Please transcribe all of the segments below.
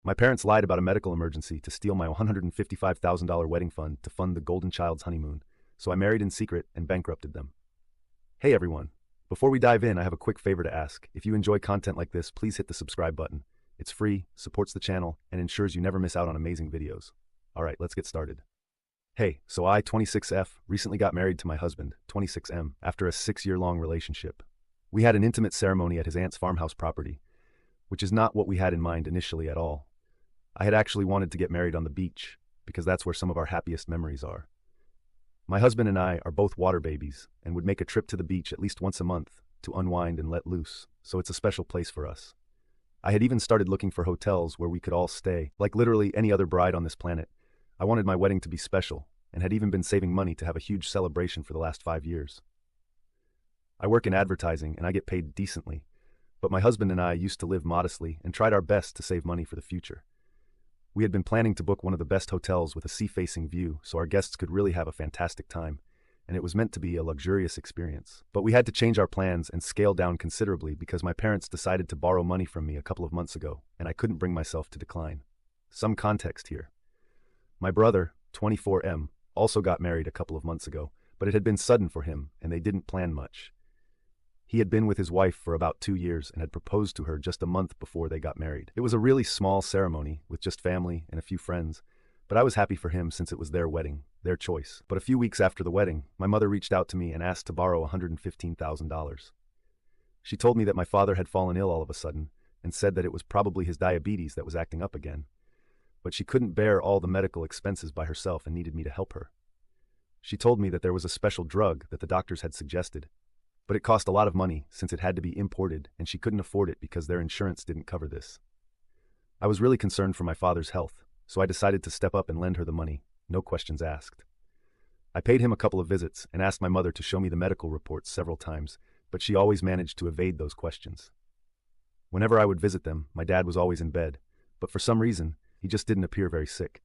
My parents lied about a medical emergency to steal my $155,000 wedding fund to fund the golden child's honeymoon, so I married in secret and bankrupted them. Hey everyone. Before we dive in, I have a quick favor to ask. If you enjoy content like this, please hit the subscribe button. It's free, supports the channel, and ensures you never miss out on amazing videos. Alright, let's get started. Hey, so I, 26F, recently got married to my husband, 26M, after a 6-year-long relationship. We had an intimate ceremony at his aunt's farmhouse property, which is not what we had in mind initially at all. I had actually wanted to get married on the beach, because that's where some of our happiest memories are. My husband and I are both water babies, and would make a trip to the beach at least once a month to unwind and let loose, so it's a special place for us. I had even started looking for hotels where we could all stay, like literally any other bride on this planet. I wanted my wedding to be special, and had even been saving money to have a huge celebration for the last 5 years. I work in advertising, and I get paid decently, but my husband and I used to live modestly and tried our best to save money for the future. We had been planning to book one of the best hotels with a sea-facing view so our guests could really have a fantastic time, and it was meant to be a luxurious experience. But we had to change our plans and scale down considerably because my parents decided to borrow money from me a couple of months ago, and I couldn't bring myself to decline. Some context here. My brother, 24M, also got married a couple of months ago, but it had been sudden for him, and they didn't plan much. He had been with his wife for about 2 years and had proposed to her just a month before they got married. It was a really small ceremony with just family and a few friends, but I was happy for him since it was their wedding, their choice. But a few weeks after the wedding, my mother reached out to me and asked to borrow $115,000. She told me that my father had fallen ill all of a sudden and said that it was probably his diabetes that was acting up again. But she couldn't bear all the medical expenses by herself and needed me to help her. She told me that there was a special drug that the doctors had suggested, but it cost a lot of money since it had to be imported and she couldn't afford it because their insurance didn't cover this. I was really concerned for my father's health, so I decided to step up and lend her the money, no questions asked. I paid him a couple of visits and asked my mother to show me the medical reports several times, but she always managed to evade those questions. Whenever I would visit them, my dad was always in bed, but for some reason, he just didn't appear very sick.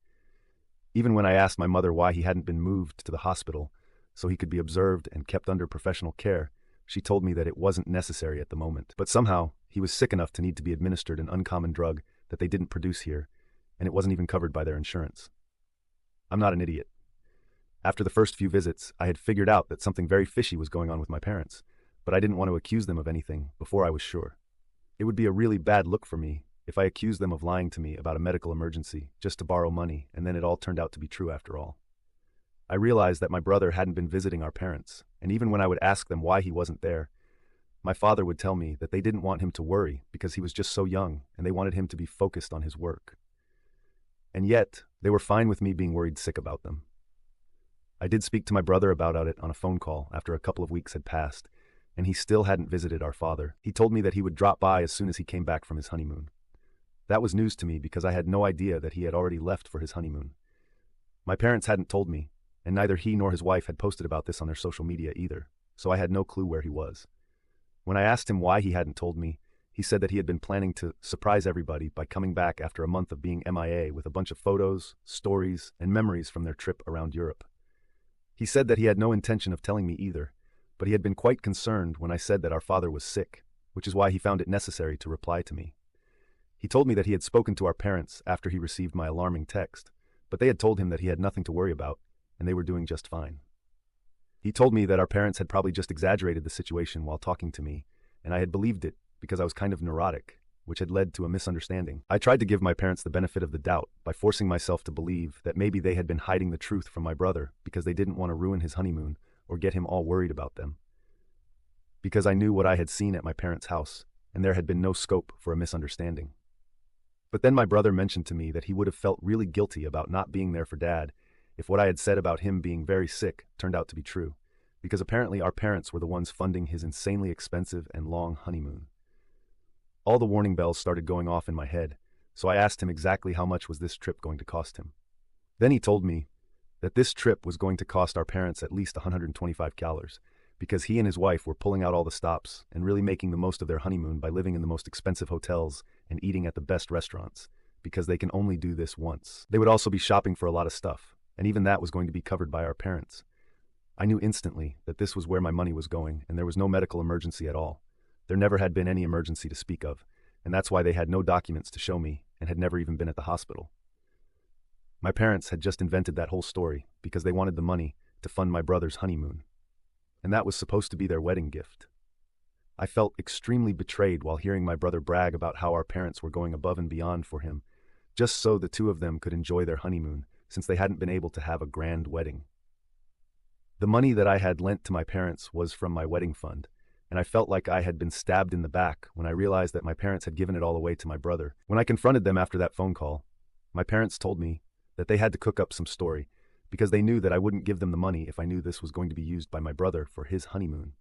Even when I asked my mother why he hadn't been moved to the hospital so he could be observed and kept under professional care, she told me that it wasn't necessary at the moment. But somehow, he was sick enough to need to be administered an uncommon drug that they didn't produce here, and it wasn't even covered by their insurance. I'm not an idiot. After the first few visits, I had figured out that something very fishy was going on with my parents, but I didn't want to accuse them of anything before I was sure. It would be a really bad look for me if I accused them of lying to me about a medical emergency just to borrow money, and then it all turned out to be true after all. I realized that my brother hadn't been visiting our parents, and even when I would ask them why he wasn't there, my father would tell me that they didn't want him to worry because he was just so young and they wanted him to be focused on his work. And yet, they were fine with me being worried sick about them. I did speak to my brother about it on a phone call after a couple of weeks had passed, and he still hadn't visited our father. He told me that he would drop by as soon as he came back from his honeymoon. That was news to me because I had no idea that he had already left for his honeymoon. My parents hadn't told me, and neither he nor his wife had posted about this on their social media either, so I had no clue where he was. When I asked him why he hadn't told me, he said that he had been planning to surprise everybody by coming back after a month of being MIA with a bunch of photos, stories, and memories from their trip around Europe. He said that he had no intention of telling me either, but he had been quite concerned when I said that our father was sick, which is why he found it necessary to reply to me. He told me that he had spoken to our parents after he received my alarming text, but they had told him that he had nothing to worry about, and they were doing just fine. He told me that our parents had probably just exaggerated the situation while talking to me, and I had believed it because I was kind of neurotic, which had led to a misunderstanding. I tried to give my parents the benefit of the doubt by forcing myself to believe that maybe they had been hiding the truth from my brother because they didn't want to ruin his honeymoon or get him all worried about them. Because I knew what I had seen at my parents' house, and there had been no scope for a misunderstanding. But then my brother mentioned to me that he would have felt really guilty about not being there for Dad if what I had said about him being very sick turned out to be true, because apparently our parents were the ones funding his insanely expensive and long honeymoon. All the warning bells started going off in my head, so I asked him exactly how much was this trip going to cost him. Then he told me that this trip was going to cost our parents at least $125, because he and his wife were pulling out all the stops and really making the most of their honeymoon by living in the most expensive hotels and eating at the best restaurants, because they can only do this once. They would also be shopping for a lot of stuff, and even that was going to be covered by our parents. I knew instantly that this was where my money was going, and there was no medical emergency at all. There never had been any emergency to speak of, and that's why they had no documents to show me, and had never even been at the hospital. My parents had just invented that whole story because they wanted the money to fund my brother's honeymoon, and that was supposed to be their wedding gift. I felt extremely betrayed while hearing my brother brag about how our parents were going above and beyond for him, just so the two of them could enjoy their honeymoon, since they hadn't been able to have a grand wedding. The money that I had lent to my parents was from my wedding fund, and I felt like I had been stabbed in the back when I realized that my parents had given it all away to my brother. When I confronted them after that phone call, my parents told me that they had to cook up some story because they knew that I wouldn't give them the money if I knew this was going to be used by my brother for his honeymoon.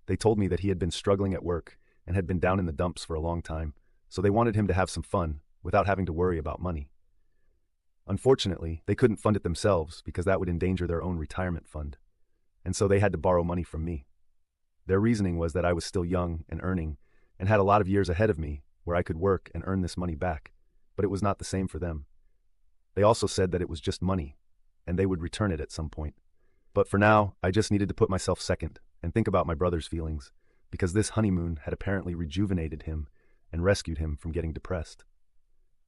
They told me that he had been struggling at work and had been down in the dumps for a long time, so they wanted him to have some fun without having to worry about money. Unfortunately, they couldn't fund it themselves because that would endanger their own retirement fund, and so they had to borrow money from me. Their reasoning was that I was still young and earning and had a lot of years ahead of me where I could work and earn this money back, but it was not the same for them. They also said that it was just money, and they would return it at some point. But for now, I just needed to put myself second and think about my brother's feelings, because this honeymoon had apparently rejuvenated him and rescued him from getting depressed.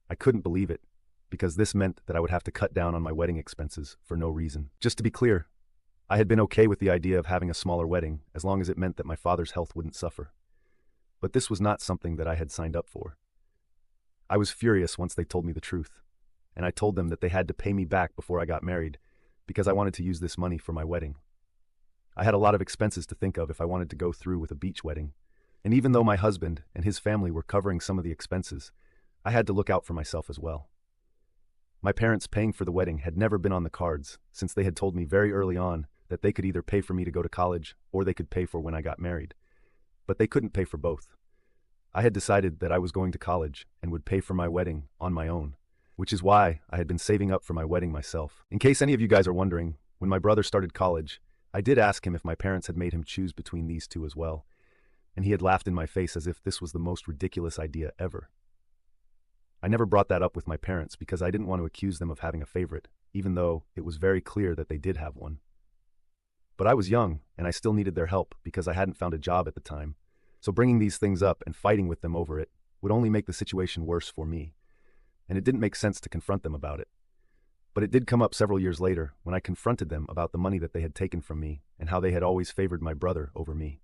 I couldn't believe it, because this meant that I would have to cut down on my wedding expenses for no reason. Just to be clear, I had been okay with the idea of having a smaller wedding as long as it meant that my father's health wouldn't suffer. But this was not something that I had signed up for. I was furious once they told me the truth, and I told them that they had to pay me back before I got married because I wanted to use this money for my wedding. I had a lot of expenses to think of if I wanted to go through with a beach wedding, and even though my husband and his family were covering some of the expenses, I had to look out for myself as well. My parents paying for the wedding had never been on the cards, since they had told me very early on that they could either pay for me to go to college or they could pay for when I got married. But they couldn't pay for both. I had decided that I was going to college and would pay for my wedding on my own, which is why I had been saving up for my wedding myself. In case any of you guys are wondering, when my brother started college, I did ask him if my parents had made him choose between these two as well, and he had laughed in my face as if this was the most ridiculous idea ever. I never brought that up with my parents because I didn't want to accuse them of having a favorite, even though it was very clear that they did have one. But I was young, and I still needed their help because I hadn't found a job at the time, so bringing these things up and fighting with them over it would only make the situation worse for me, and it didn't make sense to confront them about it. But it did come up several years later when I confronted them about the money that they had taken from me and how they had always favored my brother over me.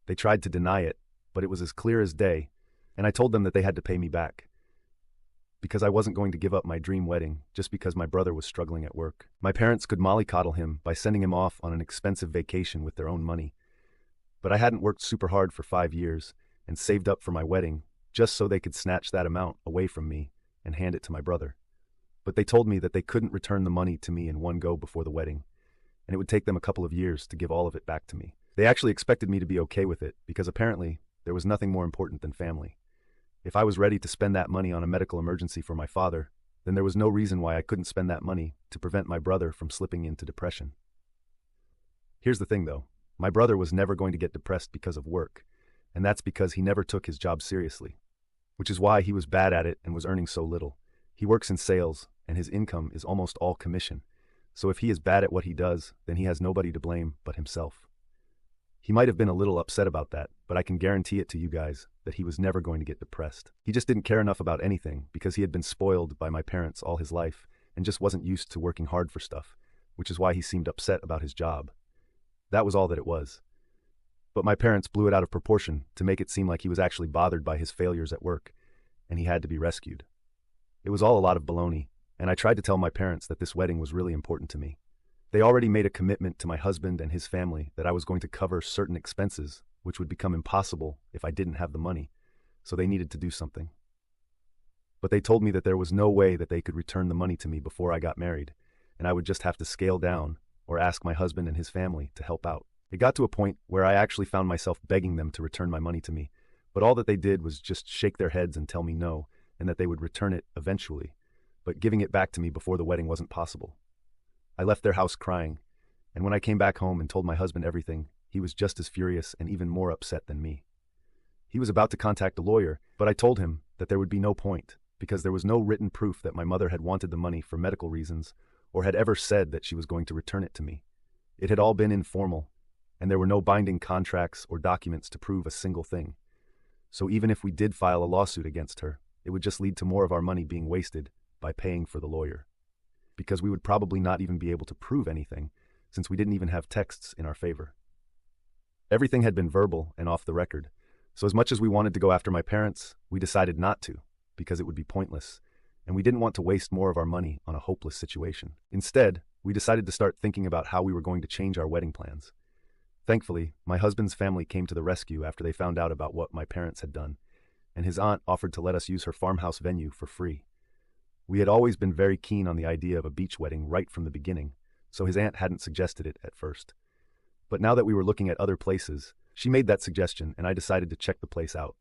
They tried to deny it, but it was as clear as day, and I told them that they had to pay me back, because I wasn't going to give up my dream wedding just because my brother was struggling at work. My parents could mollycoddle him by sending him off on an expensive vacation with their own money, but I hadn't worked super hard for 5 years and saved up for my wedding just so they could snatch that amount away from me and hand it to my brother. But they told me that they couldn't return the money to me in one go before the wedding, and it would take them a couple of years to give all of it back to me. They actually expected me to be okay with it because apparently there was nothing more important than family. If I was ready to spend that money on a medical emergency for my father, then there was no reason why I couldn't spend that money to prevent my brother from slipping into depression. Here's the thing though, my brother was never going to get depressed because of work, and that's because he never took his job seriously, which is why he was bad at it and was earning so little. He works in sales, and his income is almost all commission, so if he is bad at what he does, then he has nobody to blame but himself. He might have been a little upset about that, but I can guarantee it to you guys that he was never going to get depressed. He just didn't care enough about anything because he had been spoiled by my parents all his life and just wasn't used to working hard for stuff, which is why he seemed upset about his job. That was all that it was. But my parents blew it out of proportion to make it seem like he was actually bothered by his failures at work, and he had to be rescued. It was all a lot of baloney, and I tried to tell my parents that this wedding was really important to me. They already made a commitment to my husband and his family that I was going to cover certain expenses, which would become impossible if I didn't have the money, so they needed to do something. But they told me that there was no way that they could return the money to me before I got married, and I would just have to scale down or ask my husband and his family to help out. It got to a point where I actually found myself begging them to return my money to me, but all that they did was just shake their heads and tell me no, and that they would return it eventually, but giving it back to me before the wedding wasn't possible. I left their house crying, and when I came back home and told my husband everything, he was just as furious and even more upset than me. He was about to contact a lawyer, but I told him that there would be no point, because there was no written proof that my mother had wanted the money for medical reasons or had ever said that she was going to return it to me. It had all been informal, and there were no binding contracts or documents to prove a single thing. So even if we did file a lawsuit against her, it would just lead to more of our money being wasted by paying for the lawyer. Because we would probably not even be able to prove anything, since we didn't even have texts in our favor. Everything had been verbal and off the record, so as much as we wanted to go after my parents, we decided not to, because it would be pointless, and we didn't want to waste more of our money on a hopeless situation. Instead, we decided to start thinking about how we were going to change our wedding plans. Thankfully, my husband's family came to the rescue after they found out about what my parents had done, and his aunt offered to let us use her farmhouse venue for free. We had always been very keen on the idea of a beach wedding right from the beginning, so his aunt hadn't suggested it at first. But now that we were looking at other places, she made that suggestion and I decided to check the place out.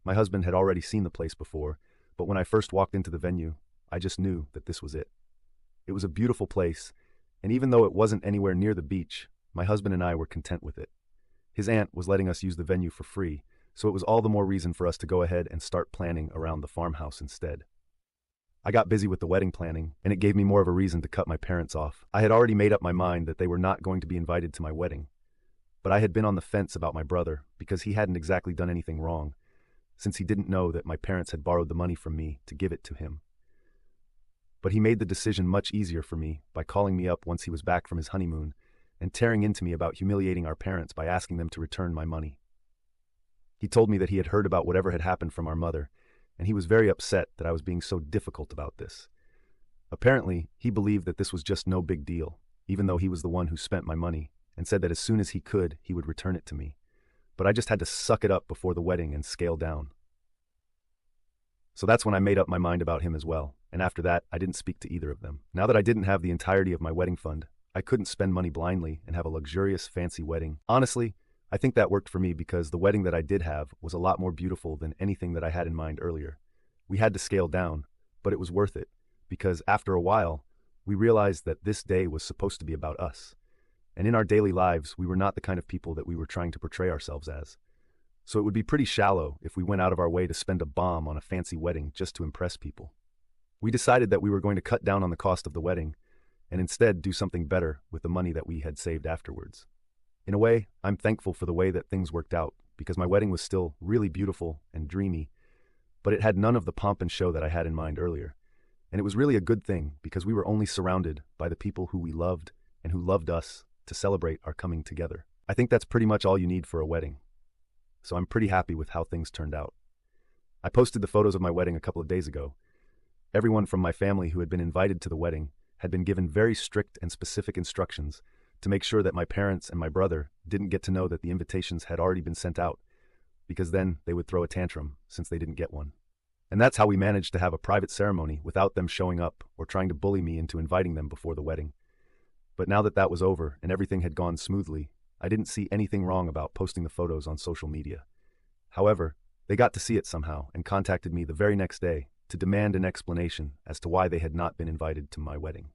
My husband had already seen the place before, but when I first walked into the venue, I just knew that this was it. It was a beautiful place, and even though it wasn't anywhere near the beach, my husband and I were content with it. His aunt was letting us use the venue for free, so it was all the more reason for us to go ahead and start planning around the farmhouse instead. I got busy with the wedding planning, and it gave me more of a reason to cut my parents off. I had already made up my mind that they were not going to be invited to my wedding, but I had been on the fence about my brother because he hadn't exactly done anything wrong, since he didn't know that my parents had borrowed the money from me to give it to him. But he made the decision much easier for me by calling me up once he was back from his honeymoon and tearing into me about humiliating our parents by asking them to return my money. He told me that he had heard about whatever had happened from our mother, and he was very upset that I was being so difficult about this. Apparently, he believed that this was just no big deal, even though he was the one who spent my money, and said that as soon as he could, he would return it to me. But I just had to suck it up before the wedding and scale down. So that's when I made up my mind about him as well, and after that, I didn't speak to either of them. Now that I didn't have the entirety of my wedding fund, I couldn't spend money blindly and have a luxurious, fancy wedding. Honestly, I think that worked for me because the wedding that I did have was a lot more beautiful than anything that I had in mind earlier. We had to scale down, but it was worth it, because after a while, we realized that this day was supposed to be about us. And in our daily lives, we were not the kind of people that we were trying to portray ourselves as. So it would be pretty shallow if we went out of our way to spend a bomb on a fancy wedding just to impress people. We decided that we were going to cut down on the cost of the wedding, and instead do something better with the money that we had saved afterwards. In a way, I'm thankful for the way that things worked out, because my wedding was still really beautiful and dreamy, but it had none of the pomp and show that I had in mind earlier. And it was really a good thing, because we were only surrounded by the people who we loved and who loved us to celebrate our coming together. I think that's pretty much all you need for a wedding. So I'm pretty happy with how things turned out. I posted the photos of my wedding a couple of days ago. Everyone from my family who had been invited to the wedding had been given very strict and specific instructions to make sure that my parents and my brother didn't get to know that the invitations had already been sent out, because then they would throw a tantrum since they didn't get one. And that's how we managed to have a private ceremony without them showing up or trying to bully me into inviting them before the wedding. But now that that was over and everything had gone smoothly, I didn't see anything wrong about posting the photos on social media. However, they got to see it somehow and contacted me the very next day to demand an explanation as to why they had not been invited to my wedding.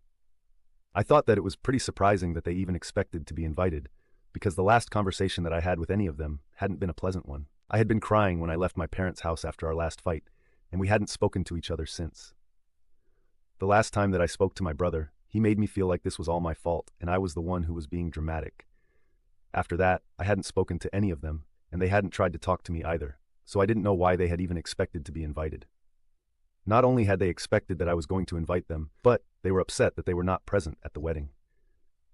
I thought that it was pretty surprising that they even expected to be invited, because the last conversation that I had with any of them hadn't been a pleasant one. I had been crying when I left my parents' house after our last fight, and we hadn't spoken to each other since. The last time that I spoke to my brother, he made me feel like this was all my fault and I was the one who was being dramatic. After that, I hadn't spoken to any of them, and they hadn't tried to talk to me either, so I didn't know why they had even expected to be invited. Not only had they expected that I was going to invite them, but they were upset that they were not present at the wedding.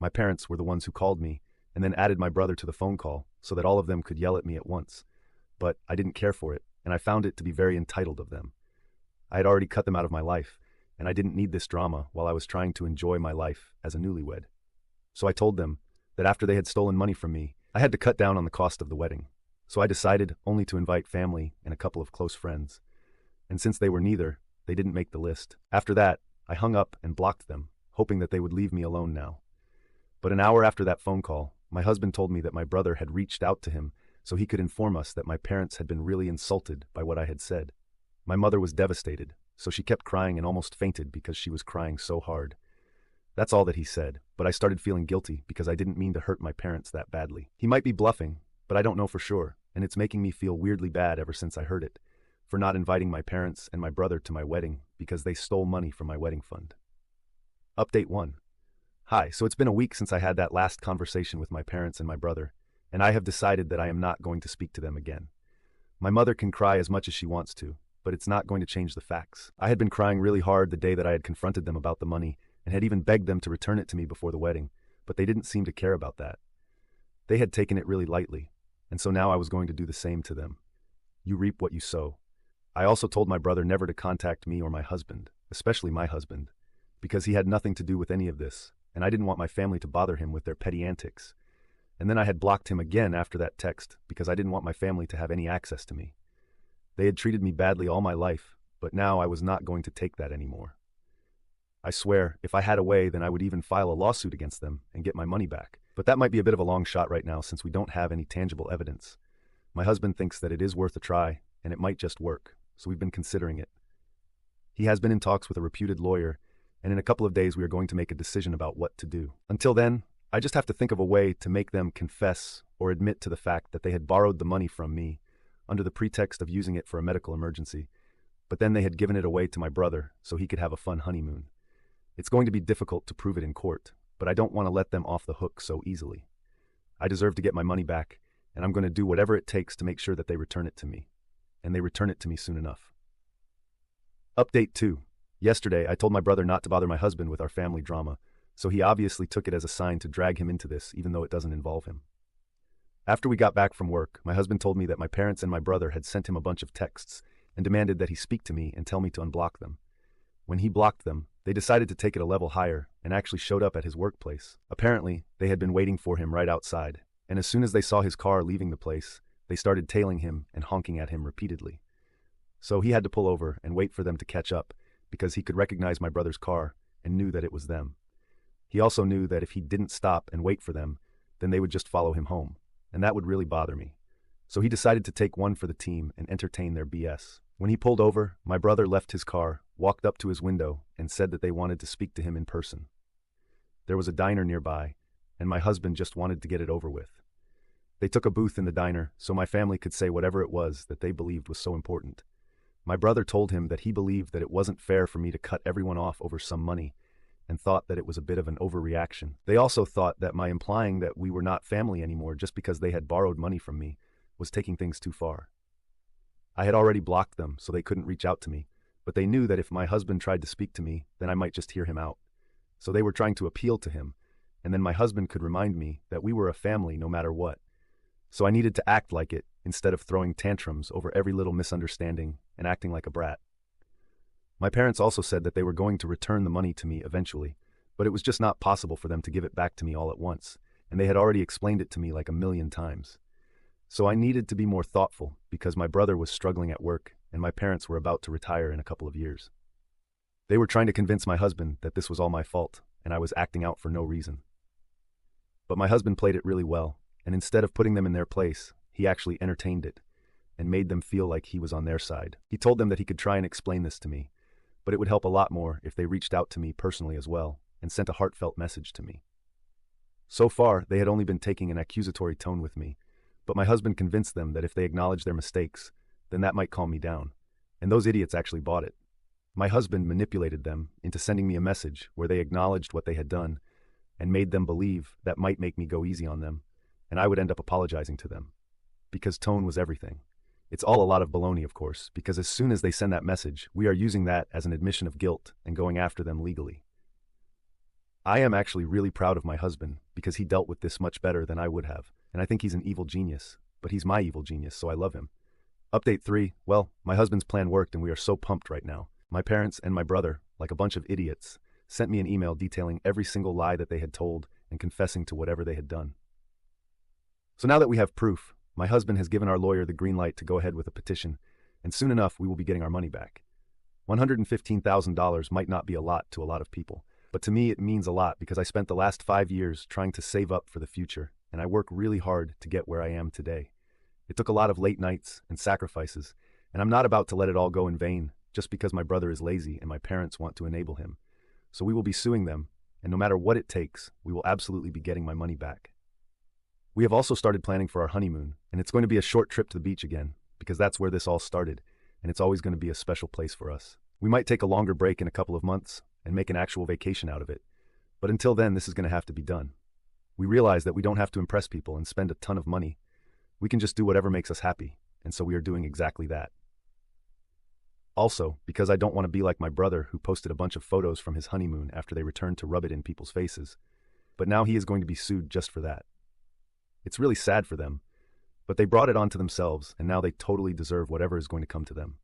My parents were the ones who called me, and then added my brother to the phone call so that all of them could yell at me at once. But I didn't care for it, and I found it to be very entitled of them. I had already cut them out of my life, and I didn't need this drama while I was trying to enjoy my life as a newlywed. So I told them that after they had stolen money from me, I had to cut down on the cost of the wedding. So I decided only to invite family and a couple of close friends. And since they were neither, they didn't make the list. After that, I hung up and blocked them, hoping that they would leave me alone now. But an hour after that phone call, my husband told me that my brother had reached out to him so he could inform us that my parents had been really insulted by what I had said. My mother was devastated, so she kept crying and almost fainted because she was crying so hard. That's all that he said, but I started feeling guilty because I didn't mean to hurt my parents that badly. He might be bluffing, but I don't know for sure, and it's making me feel weirdly bad ever since I heard it, for not inviting my parents and my brother to my wedding because they stole money from my wedding fund. Update 1. Hi, so it's been a week since I had that last conversation with my parents and my brother, and I have decided that I am not going to speak to them again. My mother can cry as much as she wants to, but it's not going to change the facts. I had been crying really hard the day that I had confronted them about the money and had even begged them to return it to me before the wedding, but they didn't seem to care about that. They had taken it really lightly, and so now I was going to do the same to them. You reap what you sow. I also told my brother never to contact me or my husband, especially my husband, because he had nothing to do with any of this, and I didn't want my family to bother him with their petty antics. And then I had blocked him again after that text because I didn't want my family to have any access to me. They had treated me badly all my life, but now I was not going to take that anymore. I swear, if I had a way, then I would even file a lawsuit against them and get my money back. But that might be a bit of a long shot right now since we don't have any tangible evidence. My husband thinks that it is worth a try, and it might just work, so we've been considering it. He has been in talks with a reputed lawyer, and in a couple of days we are going to make a decision about what to do. Until then, I just have to think of a way to make them confess or admit to the fact that they had borrowed the money from me under the pretext of using it for a medical emergency, but then they had given it away to my brother so he could have a fun honeymoon. It's going to be difficult to prove it in court, but I don't want to let them off the hook so easily. I deserve to get my money back, and I'm going to do whatever it takes to make sure that they return it to me, and they return it to me soon enough. Update 2. Yesterday, I told my brother not to bother my husband with our family drama, so he obviously took it as a sign to drag him into this, even though it doesn't involve him. After we got back from work, my husband told me that my parents and my brother had sent him a bunch of texts and demanded that he speak to me and tell me to unblock them. When he blocked them, they decided to take it a level higher and actually showed up at his workplace. Apparently, they had been waiting for him right outside, and as soon as they saw his car leaving the place, they started tailing him and honking at him repeatedly. So he had to pull over and wait for them to catch up because he could recognize my brother's car and knew that it was them. He also knew that if he didn't stop and wait for them, then they would just follow him home, and that would really bother me. So he decided to take one for the team and entertain their BS. When he pulled over, my brother left his car, walked up to his window, and said that they wanted to speak to him in person. There was a diner nearby, and my husband just wanted to get it over with. They took a booth in the diner so my family could say whatever it was that they believed was so important. My brother told him that he believed that it wasn't fair for me to cut everyone off over some money, and thought that it was a bit of an overreaction. They also thought that my implying that we were not family anymore just because they had borrowed money from me was taking things too far. I had already blocked them so they couldn't reach out to me, but they knew that if my husband tried to speak to me, then I might just hear him out. So they were trying to appeal to him, and then my husband could remind me that we were a family no matter what. So I needed to act like it instead of throwing tantrums over every little misunderstanding and acting like a brat. My parents also said that they were going to return the money to me eventually, but it was just not possible for them to give it back to me all at once, and they had already explained it to me like a million times. So I needed to be more thoughtful because my brother was struggling at work and my parents were about to retire in a couple of years. They were trying to convince my husband that this was all my fault and I was acting out for no reason. But my husband played it really well, and instead of putting them in their place, he actually entertained it and made them feel like he was on their side. He told them that he could try and explain this to me, but it would help a lot more if they reached out to me personally as well and sent a heartfelt message to me. So far, they had only been taking an accusatory tone with me, but my husband convinced them that if they acknowledged their mistakes, then that might calm me down, and those idiots actually bought it. My husband manipulated them into sending me a message where they acknowledged what they had done and made them believe that might make me go easy on them, and I would end up apologizing to them. Because tone was everything. It's all a lot of baloney, of course, because as soon as they send that message, we are using that as an admission of guilt and going after them legally. I am actually really proud of my husband because he dealt with this much better than I would have, and I think he's an evil genius, but he's my evil genius, so I love him. Update 3, well, my husband's plan worked and we are so pumped right now. My parents and my brother, like a bunch of idiots, sent me an email detailing every single lie that they had told and confessing to whatever they had done. So now that we have proof, my husband has given our lawyer the green light to go ahead with a petition, and soon enough we will be getting our money back. $115,000 might not be a lot to a lot of people, but to me it means a lot because I spent the last 5 years trying to save up for the future, and I work really hard to get where I am today. It took a lot of late nights and sacrifices, and I'm not about to let it all go in vain just because my brother is lazy and my parents want to enable him. So we will be suing them, and no matter what it takes, we will absolutely be getting my money back. We have also started planning for our honeymoon, and it's going to be a short trip to the beach again, because that's where this all started, and it's always going to be a special place for us. We might take a longer break in a couple of months and make an actual vacation out of it, but until then this is going to have to be done. We realize that we don't have to impress people and spend a ton of money. We can just do whatever makes us happy, and so we are doing exactly that. Also, because I don't want to be like my brother who posted a bunch of photos from his honeymoon after they returned to rub it in people's faces. But now he is going to be sued just for that. It's really sad for them, but they brought it onto themselves and now they totally deserve whatever is going to come to them.